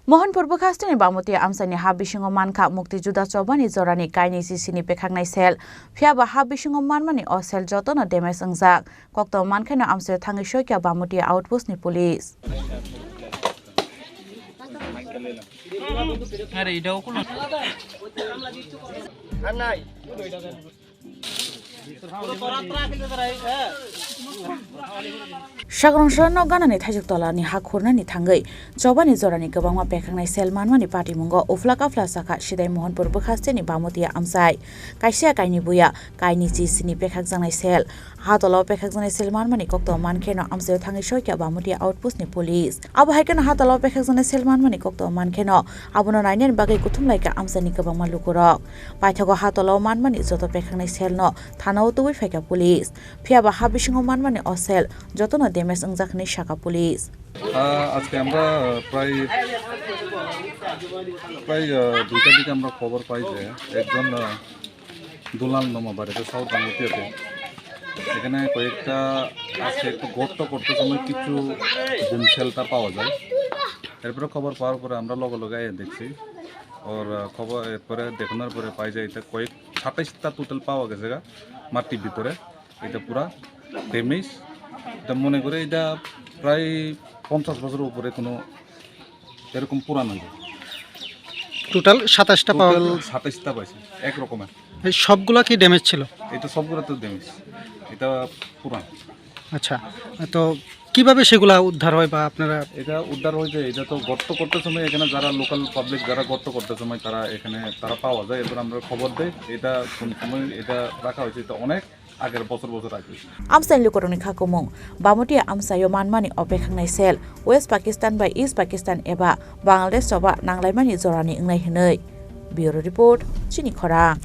Mohanpur Bwkhaksteni Bamutia Amchaini ha Bisingo Mankha Mukti Judha Chobani Jorani Kainwichisni pekhangnai sel phiaba ha Bisingo manmani o sel jotono damage angjak kokto mankhano amse thangi soikya Bamutia outpost ni police আরে এটাও কোন নাই Shagrongshano ganani thajuk tolani ha khornani thangai Chobani Jorani gabangma pekhangnai sel manmani party mungo uflaka flasaka sidai Mohanpur Bwkhaksteni Bamutia Amchai kaisia kaini buya Kainwichisni pekhakjangnai sel ha tolo pekhakjangnai sel manmani kokto mankheno amse thangi soikya Bamutia outpost ni police abo haikeno ha tolo pekhakjangnai sel manmani kokto mankheno abono nainen bagai kuthumlaika Amchaini gabangma lukurok paithago ha tolo manmani joto pekhangnai sel no thanao tuwi faika police phiaba ha Bisingo manmani o sel jotono damage angjakni shaka police আজকে আমরা প্রায় দুইটা দিকে আমরা খবর পাই যে একজন দুলাল নামা বাড়িতে সাউথ বামুতিয়াতে এখানে কয়েকটা আজকে একটু গর্ত করতে সময় কিছু বুম শেল্টার পাওয়া যায় এরপরে খবর পাওয়ার পরে আমরা লগে লগে দেখছি ওর খবর এরপরে দেখানোর পরে পাই যায় এটা কয়েক 27টা টোটাল পাওয়া গেছে মাটির ভিতরে এটা পুরা ড্যামেজ এটা মনে করে এটা প্রায় 50 বছরের উপরে কোনো এরকম পুরানো টোটাল 27টা পাওয়া 27টা পাইছে এক রকমের এই সবগুলা কি ড্যামেজ ছিল এটা সবগুলো তো ড্যামেজ এটা পুরান আচ্ছা তো কিভাবে সেগুলা উদ্ধার হয় বা আপনারা এটা উদ্ধার হয়েছে এটা তো গর্ত করতে সময় এখানে যারা লোকাল পাবলিক যারা গর্ত করতে সময় তারা এখানে তারা পাওয়া যায় এরপর আমরা খবর দেই এটা কোন সময় এটা রাখা হয়েছে এটা অনেক আগের বছর আগে Amchaini lukoroni khakomung Bamutia Amchaio manmani opekhangnai sel West Pakistan by East Pakistan eba Bangladesh soba nanglaimani Jorani ingnai hinei Bureau Report Chini Khorang